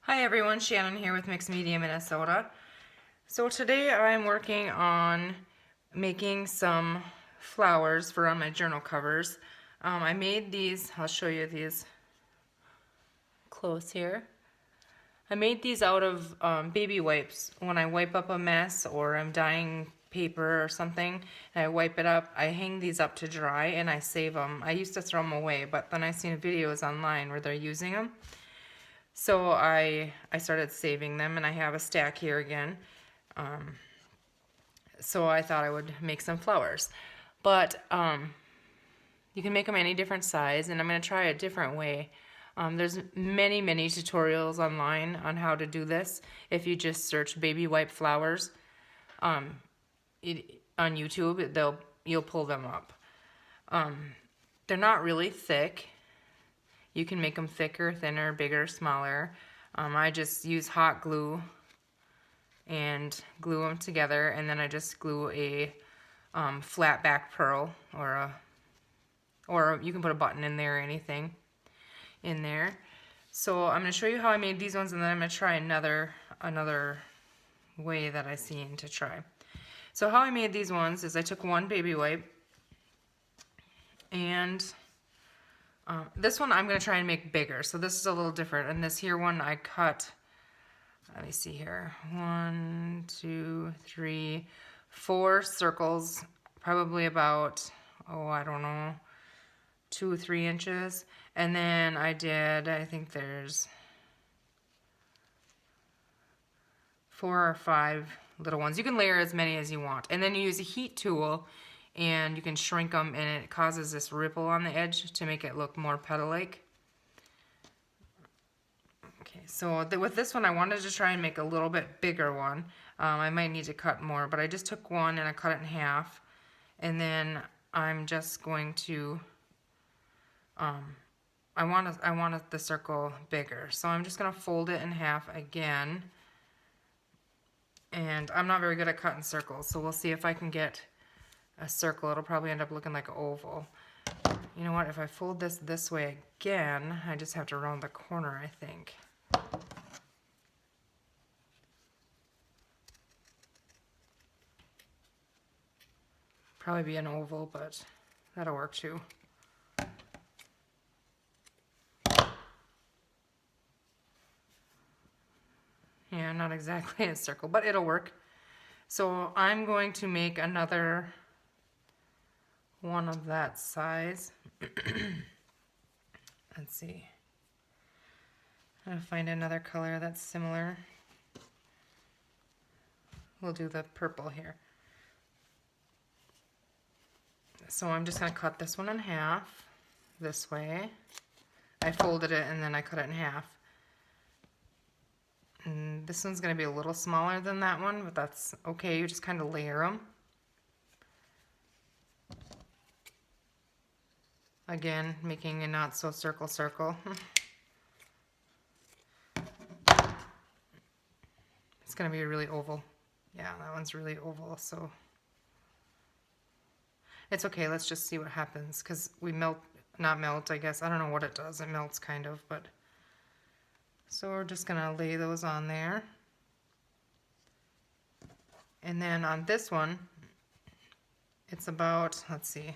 Hi everyone, Shannon here with Mixed Media Minnesota. So today I'm working on making some flowers for on my journal covers. I made these, I'll show you these close here. I made these out of baby wipes. When I wipe up a mess or I'm dyeing paper or something, and I wipe it up, I hang these up to dry and I save them. I used to throw them away, but then I seen videos online where they're using them. So I started saving them, and I have a stack here again. So I thought I would make some flowers. But you can make them any different size, and I'm going to try a different way. There's many tutorials online on how to do this. If you just search baby wipe flowers on YouTube, you'll pull them up. They're not really thick. You can make them thicker, thinner, bigger, smaller. I just use hot glue and glue them together, and then I just glue a flat back pearl or you can put a button in there or anything in there. So I'm going to show you how I made these ones, and then I'm going to try another way that I seen to try. So how I made these ones is I took one baby wipe, and this one I'm going to try and make bigger. So this is a little different. And this here one I cut, let me see here, 1, 2, 3, 4 circles, probably about, I don't know, 2 or 3 inches. And then I think there's 4 or 5 little ones. You can layer as many as you want. And then you use a heat tool and you can shrink them, and it causes this ripple on the edge to make it look more petal-like. Okay, so with this one I wanted to try and make a little bit bigger one. I might need to cut more, but I just took one and I cut it in half. And then I'm just going to, I want the circle bigger. So I'm just going to fold it in half again. And I'm not very good at cutting circles, so we'll see if I can get a circle. It'll probably end up looking like an oval. You know what, if I fold this way again, I just have to round the corner, I think. Probably be an oval, but that'll work too. Yeah, not exactly a circle, but it'll work. So I'm going to make another one of that size. Let's see. I'm gonna find another color that's similar. We'll do the purple here. So I'm just gonna cut this one in half this way. I folded it and then I cut it in half. And this one's gonna be a little smaller than that one, but that's okay. You just kind of layer them. Again, making a not so circle. It's gonna be a really oval. Yeah, that one's really oval, so it's okay. Let's just see what happens, because we not melt, I guess. I don't know what it does. It melts kind of, but so we're just gonna lay those on there. And then on this one, it's about, let's see,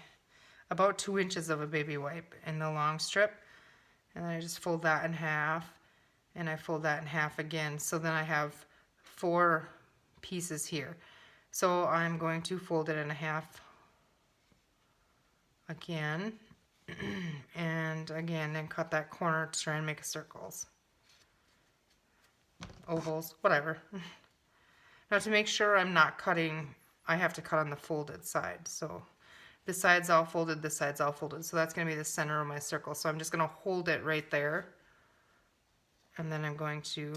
about 2 inches of a baby wipe in the long strip. And then I just fold that in half, and I fold that in half again. So then I have 4 pieces here. So I'm going to fold it in half again, and again, then cut that corner to try and make circles, ovals, whatever. Now to make sure I'm not cutting, I have to cut on the folded side. So this side's all folded, this side's all folded. So that's going to be the center of my circle. So I'm just going to hold it right there. And then I'm going to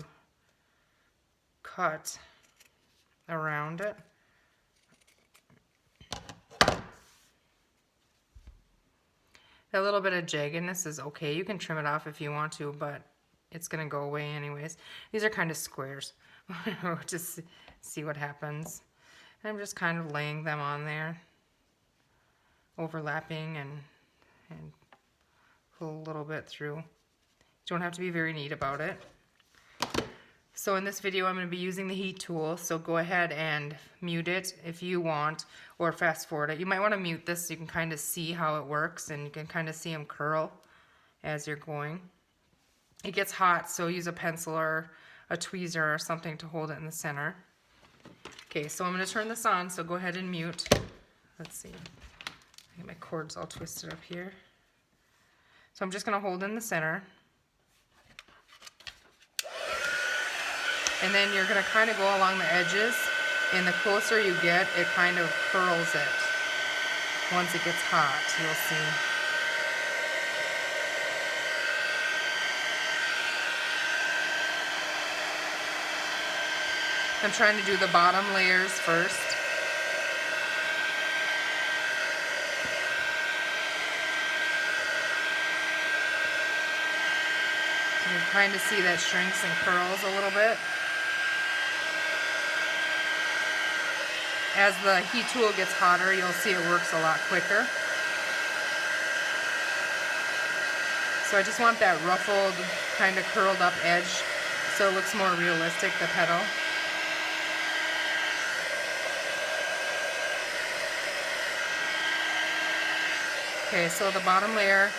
cut around it. That little bit of jaggedness is okay. You can trim it off if you want to, but it's going to go away anyways. These are kind of squares. Just see what happens. I'm just kind of laying them on there, overlapping and pull a little bit through. You don't have to be very neat about it. So in this video I'm going to be using the heat tool, so go ahead and mute it if you want, or fast forward it. You might want to mute this so you can kind of see how it works, and you can kind of see them curl as you're going. It gets hot, so use a pencil or a tweezer or something to hold it in the center. Okay, so I'm going to turn this on, so go ahead and mute. Let's see. I get my cords all twisted up here. So I'm just going to hold in the center. And then you're going to kind of go along the edges, and the closer you get, it kind of curls it. Once it gets hot, you'll see. I'm trying to do the bottom layers first. You can kind of see that shrinks and curls a little bit. As the heat tool gets hotter, you'll see it works a lot quicker. So I just want that ruffled, kind of curled up edge so it looks more realistic, the petal. Okay, so the bottom layer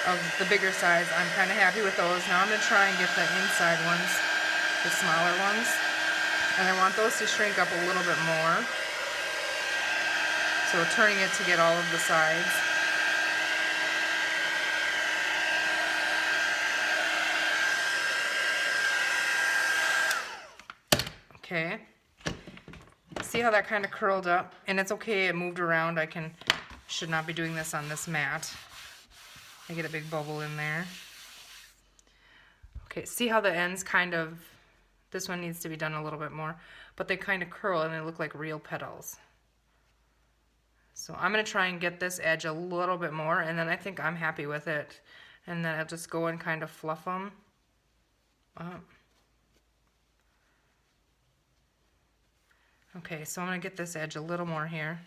of the bigger size, I'm kind of happy with those. Now I'm going to try and get the inside ones, the smaller ones. And I want those to shrink up a little bit more. So turning it to get all of the sides. Okay. See how that kind of curled up? And it's okay, it moved around. Should not be doing this on this mat. I get a big bubble in there. Okay, see how the ends kind of, this one needs to be done a little bit more, but they kind of curl and they look like real petals. So I'm going to try and get this edge a little bit more, and then I think I'm happy with it. And then I'll just go and kind of fluff them up. Okay, so I'm going to get this edge a little more here.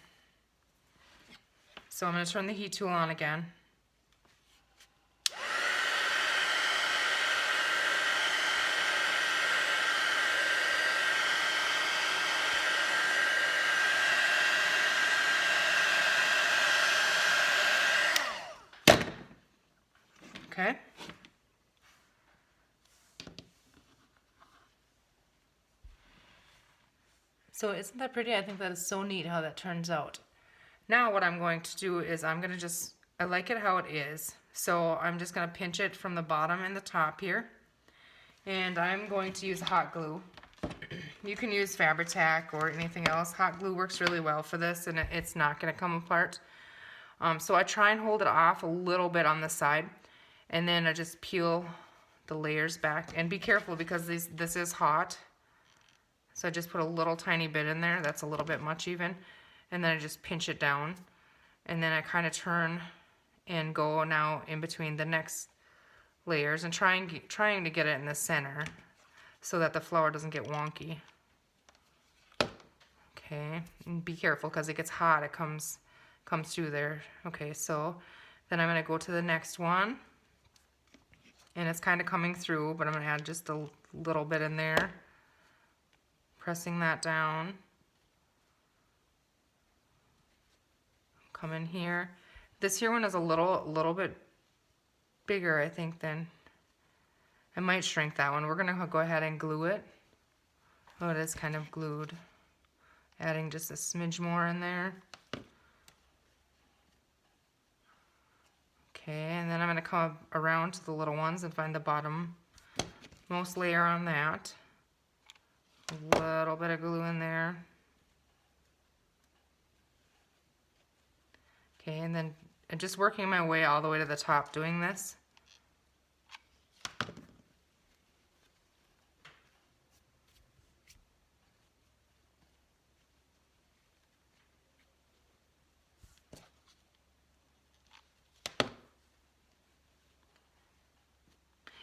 So I'm going to turn the heat tool on again. Okay. So isn't that pretty? I think that is so neat how that turns out. Now what I'm going to do is I like it how it is. So I'm just going to pinch it from the bottom and the top here. And I'm going to use hot glue. You can use Fabri-Tac or anything else. Hot glue works really well for this, and it's not going to come apart. So I try and hold it off a little bit on the side, and then I just peel the layers back. And be careful because this is hot. So I just put a little tiny bit in there. That's a little bit much even. And then I just pinch it down. And then I kind of turn and go now in between the next layers and trying to get it in the center so that the flower doesn't get wonky. Okay, and be careful because it gets hot. It comes through there. Okay, so then I'm going to go to the next one. And it's kind of coming through, but I'm going to add just a little bit in there. Pressing that down. Come in here. This here one is a little bit bigger, I think, than I might shrink that one. We're gonna go ahead and glue it. Oh, it is kind of glued. Adding just a smidge more in there. Okay, and then I'm gonna come around to the little ones and find the bottom most layer on that. A little bit of glue in there. Okay, and then just working my way all the way to the top doing this.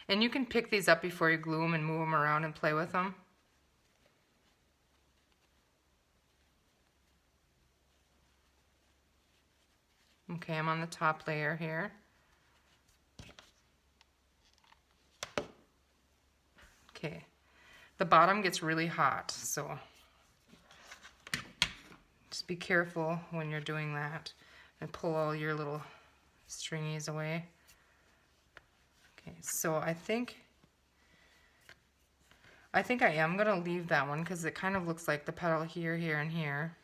And you can pick these up before you glue them and move them around and play with them. Okay, I'm on the top layer here. Okay, the bottom gets really hot, so just be careful when you're doing that and pull all your little stringies away. Okay, so I think I am going to leave that one because it kind of looks like the petal here, here, and here.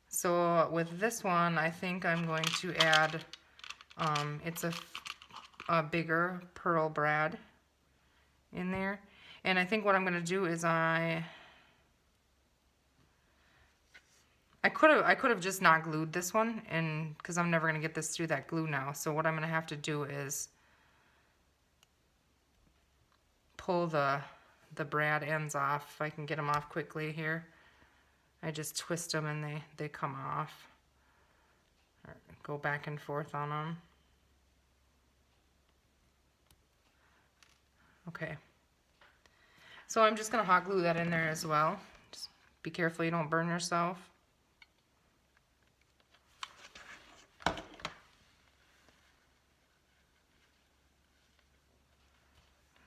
So with this one, I think I'm going to add, it's a bigger pearl brad in there. And I think what I'm going to do is I could have just not glued this one, and because I'm never going to get this through that glue now. So what I'm going to have to do is pull the brad ends off. If I can get them off quickly here. I just twist them and they come off. Or go back and forth on them. Okay. So I'm just going to hot glue that in there as well. Just be careful you don't burn yourself.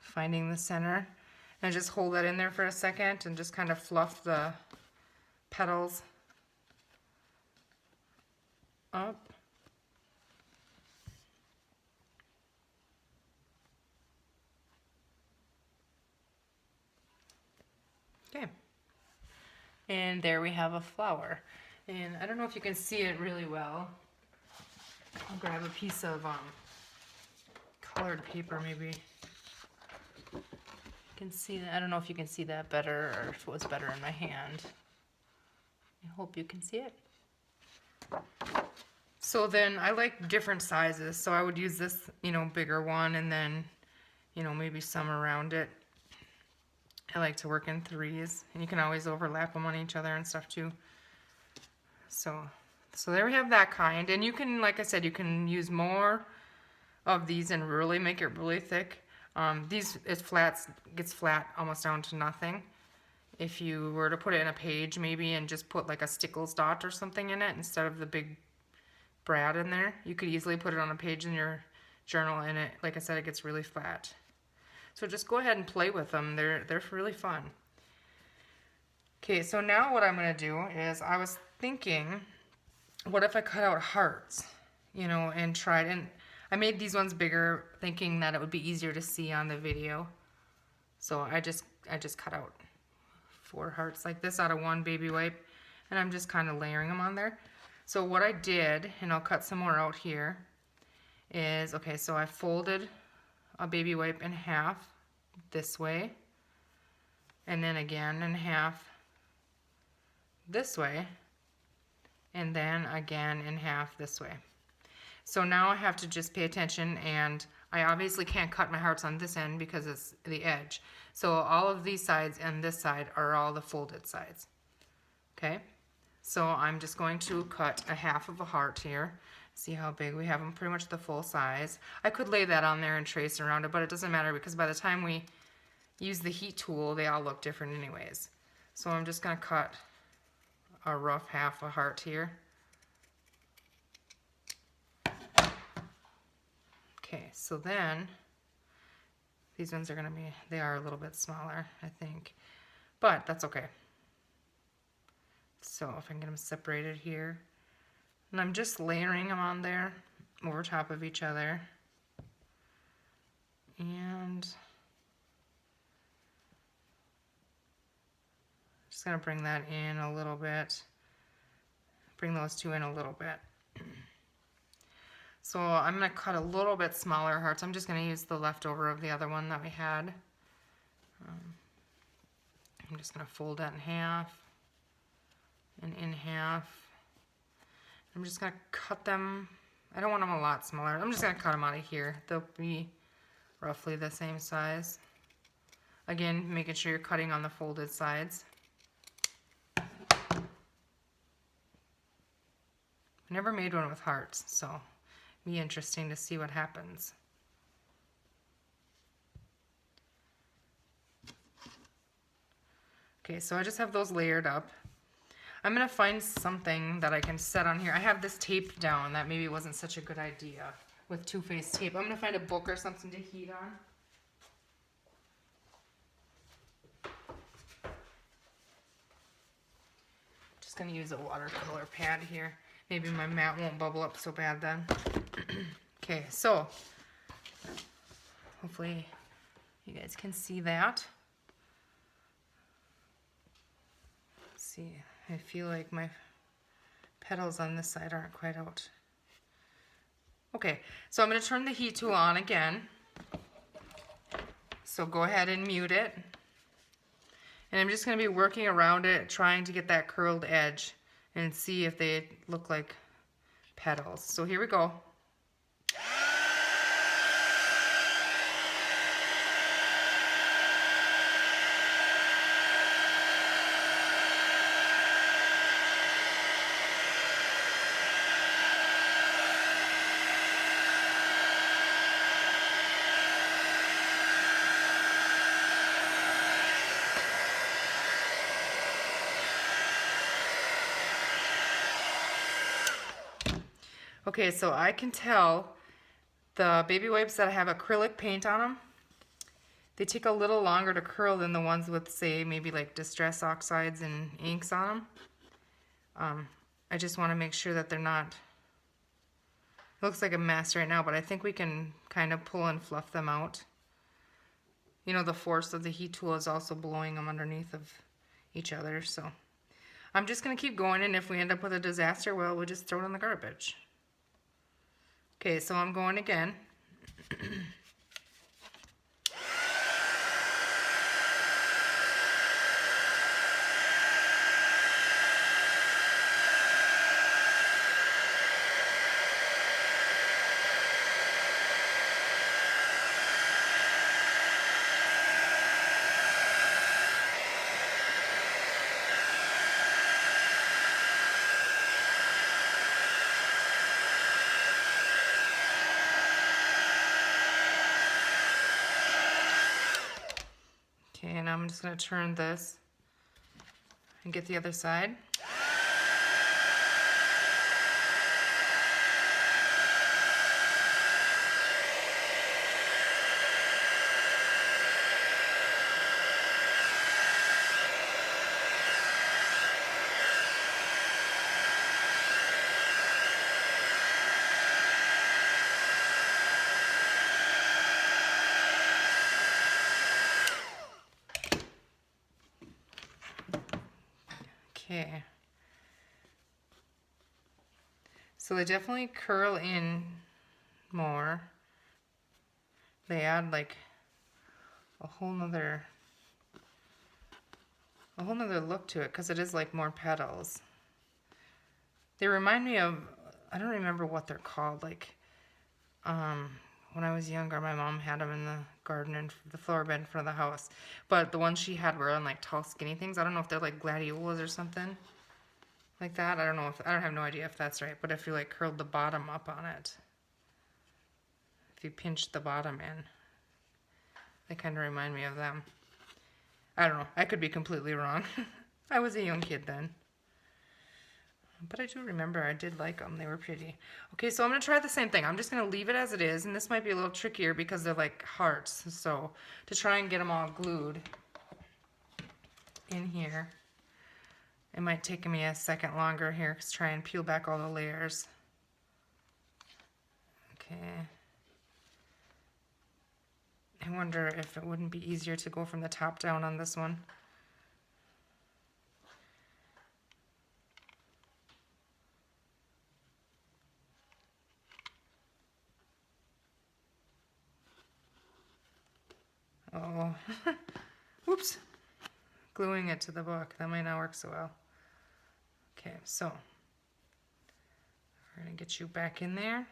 Finding the center. And just hold that in there for a second and just kind of fluff the petals up. Okay. And there we have a flower. And I don't know if you can see it really well. I'll grab a piece of colored paper maybe. You can see that. I don't know if you can see that better or if it was better in my hand. I hope you can see it. So then I like different sizes. So I would use this, bigger one and then, maybe some around it. I like to work in threes, and you can always overlap them on each other and stuff too. So there we have that kind. And you can, like I said, you can use more of these and really make it really thick. These gets flat almost down to nothing. If you were to put it in a page maybe and just put like a Stickles dot or something in it instead of the big brad in there, you could easily put it on a page in your journal, and it, like I said, it gets really flat. So just go ahead and play with them. They're really fun. Okay, so now what I'm going to do is I was thinking, what if I cut out hearts, and tried, and I made these ones bigger thinking that it would be easier to see on the video. So I just cut out 4 hearts like this out of one baby wipe, and I'm just kind of layering them on there. So what I did, and I'll cut some more out here, is, okay, so I folded a baby wipe in half this way, and then again in half this way, and then again in half this way. So now I have to just pay attention, and I obviously can't cut my hearts on this end because it's the edge. So all of these sides and this side are all the folded sides. Okay, so I'm just going to cut a half of a heart here. See how big we have them, pretty much the full size. I could lay that on there and trace around it, but it doesn't matter because by the time we use the heat tool, they all look different anyways. So I'm just going to cut a rough half a heart here. Okay, so then these ones are going to be, they are a little bit smaller, I think, but that's okay. So if I can get them separated here. And I'm just layering them on there over top of each other. And just going to bring that in a little bit. Bring those two in a little bit. So I'm going to cut a little bit smaller hearts. I'm just going to use the leftover of the other one that we had. I'm just going to fold that in half and in half. I'm just going to cut them. I don't want them a lot smaller. I'm just going to cut them out of here. They'll be roughly the same size. Again, making sure you're cutting on the folded sides. I never made one with hearts, so it'll be interesting to see what happens. Okay, so I just have those layered up. I'm going to find something that I can set on here. I have this tape down that maybe wasn't such a good idea with two-faced tape. I'm going to find a book or something to heat on. just going to use a watercolor pad here. Maybe my mat won't bubble up so bad then. Okay, so hopefully you guys can see that. Let's see, I feel like my petals on this side aren't quite out. Okay, so I'm going to turn the heat tool on again. So go ahead and mute it. And I'm just going to be working around it, trying to get that curled edge and see if they look like petals. So here we go. Okay, so I can tell the baby wipes that have acrylic paint on them, they take a little longer to curl than the ones with, say, maybe like distress oxides and inks on them. I just want to make sure that they're not, it looks like a mess right now, but I think we can kind of pull and fluff them out. You know, the force of the heat tool is also blowing them underneath of each other, so I'm just going to keep going, and if we end up with a disaster, well, we'll just throw it in the garbage. Okay, so I'm going again. Okay, and I'm just going to turn this and get the other side. Okay, so they definitely curl in more. They add like a whole nother look to it because it is like more petals. They remind me of, I don't remember what they're called, like when I was younger my mom had them in the garden and the flower bed in front of the house, but the ones she had were on like tall skinny things. I don't know if they're like gladiolas or something like that. I don't know if, I don't have no idea if that's right, but if you like curled the bottom up on it, if you pinched the bottom in, they kind of remind me of them. I don't know, I could be completely wrong. I was a young kid then. But I do remember I did like them. They were pretty. Okay, so I'm going to try the same thing. I'm just going to leave it as it is. And this might be a little trickier because they're like hearts. So to try and get them all glued in here, it might take me a second longer here to try and peel back all the layers. Okay. I wonder if it wouldn't be easier to go from the top down on this one. Oh, whoops, gluing it to the book. That might not work so well. Okay, so we're going to get you back in there.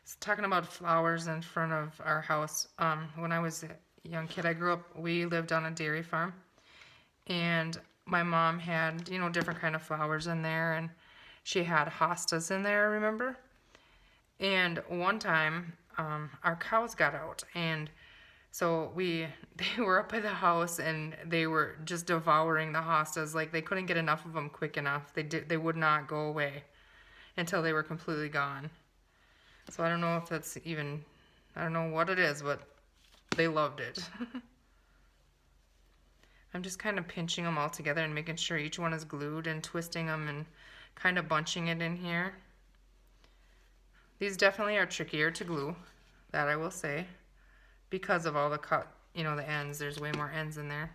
So talking about flowers in front of our house, when I was a young kid, I grew up, we lived on a dairy farm, and my mom had, you know, different kind of flowers in there, and she had hostas in there, remember? And one time, our cows got out, and so they were up by the house, and they were just devouring the hostas. Like, they couldn't get enough of them quick enough. They would not go away until they were completely gone. So I don't know if that's even, I don't know what it is, but they loved it. I'm just kind of pinching them all together and making sure each one is glued and twisting them and kind of bunching it in here. These definitely are trickier to glue, that I will say, because of all the cut, you know, the ends. There's way more ends in there.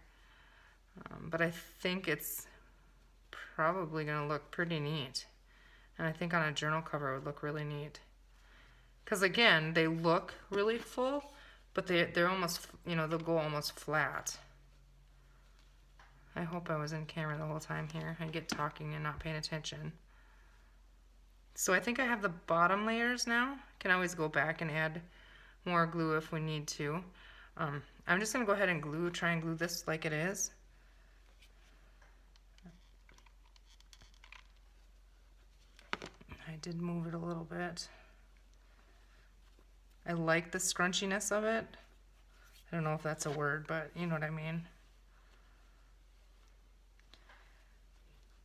But I think it's probably going to look pretty neat. And I think on a journal cover it would look really neat. Because again, they look really full, but they're almost, you know, they'll go almost flat. I hope I was in camera the whole time here. I get talking and not paying attention. So I think I have the bottom layers now. Can always go back and add more glue if we need to. I'm just going to go ahead and try and glue this like it is. I did move it a little bit. I like the scrunchiness of it. I don't know if that's a word, but you know what I mean.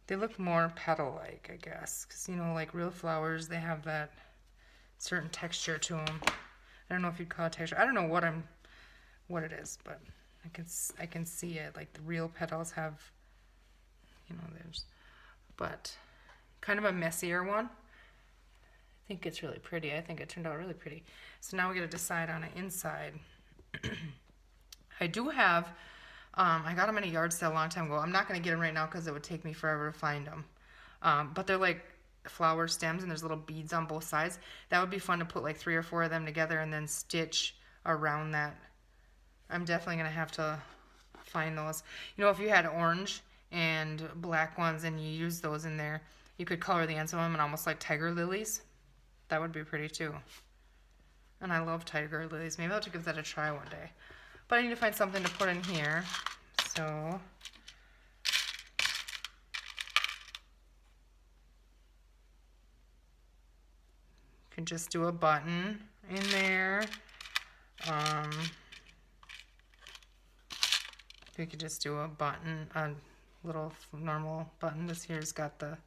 They look more petal-like, I guess, because, you know, like real flowers, they have that certain texture to them. I don't know if you'd call it texture. I don't know what it is, but I can see it. Like the real petals have, you know, but kind of a messier one. I think it's really pretty. I think it turned out really pretty. So now we got to decide on an inside. I do have. I got them in a yard sale a long time ago. I'm not going to get them right now because it would take me forever to find them. But they're like flower stems and there's little beads on both sides. That would be fun to put like 3 or 4 of them together and then stitch around that. I'm definitely going to have to find those. You know, if you had orange and black ones and you use those in there, you could color the ends of them and almost like tiger lilies. That would be pretty too. And I love tiger lilies. Maybe I'll have to give that a try one day. But I need to find something to put in here. So you can just do a button in there. You could just do a button, a little normal button. This here's got the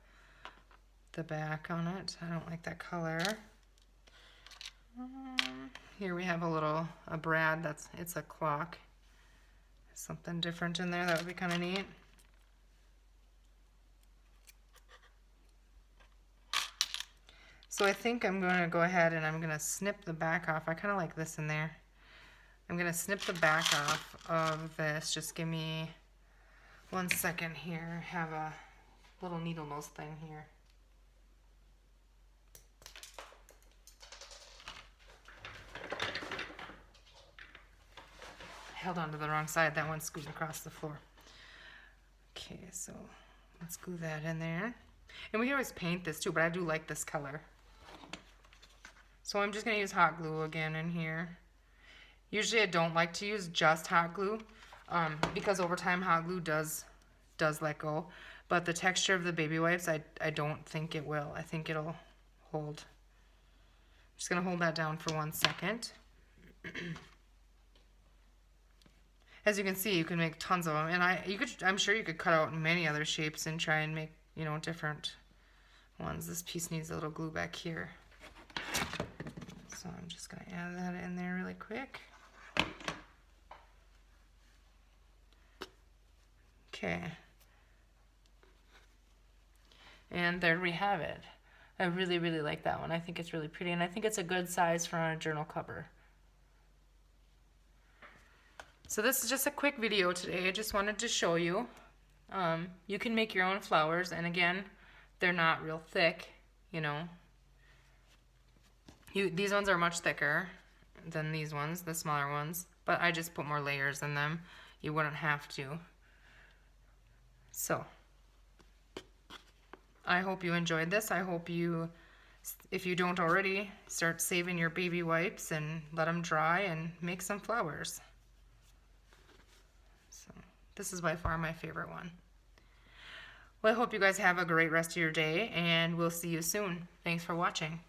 back on it. I don't like that color. Here we have a brad. It's a clock. Something different in there. That would be kind of neat. So I think I'm going to go ahead and I'm going to snip the back off. I kind of like this in there. I'm going to snip the back off of this. Just give me 1 second here. I have a little needle nose thing here. Held onto the wrong side. That one scooted across the floor. Okay, so let's glue that in there. And we can always paint this too, but I do like this color. So I'm just going to use hot glue again in here. Usually I don't like to use just hot glue because over time hot glue does let go. But the texture of the baby wipes, I don't think it will. I think it'll hold. I'm just going to hold that down for 1 second. As you can see, you can make tons of them, and I'm sure you could cut out many other shapes and try and make, you know, different ones. This piece needs a little glue back here, so I'm just going to add that in there really quick. Okay, and there we have it. I really, really like that one. I think it's really pretty, and I think it's a good size for a journal cover. So this is just a quick video today. I just wanted to show you. You can make your own flowers, and again, they're not real thick, you know. These ones are much thicker than these ones, the smaller ones, but I just put more layers in them. You wouldn't have to. So, I hope you enjoyed this. I hope you, if you don't already, start saving your baby wipes and let them dry and make some flowers. This is by far my favorite one. Well, I hope you guys have a great rest of your day, and we'll see you soon. Thanks for watching.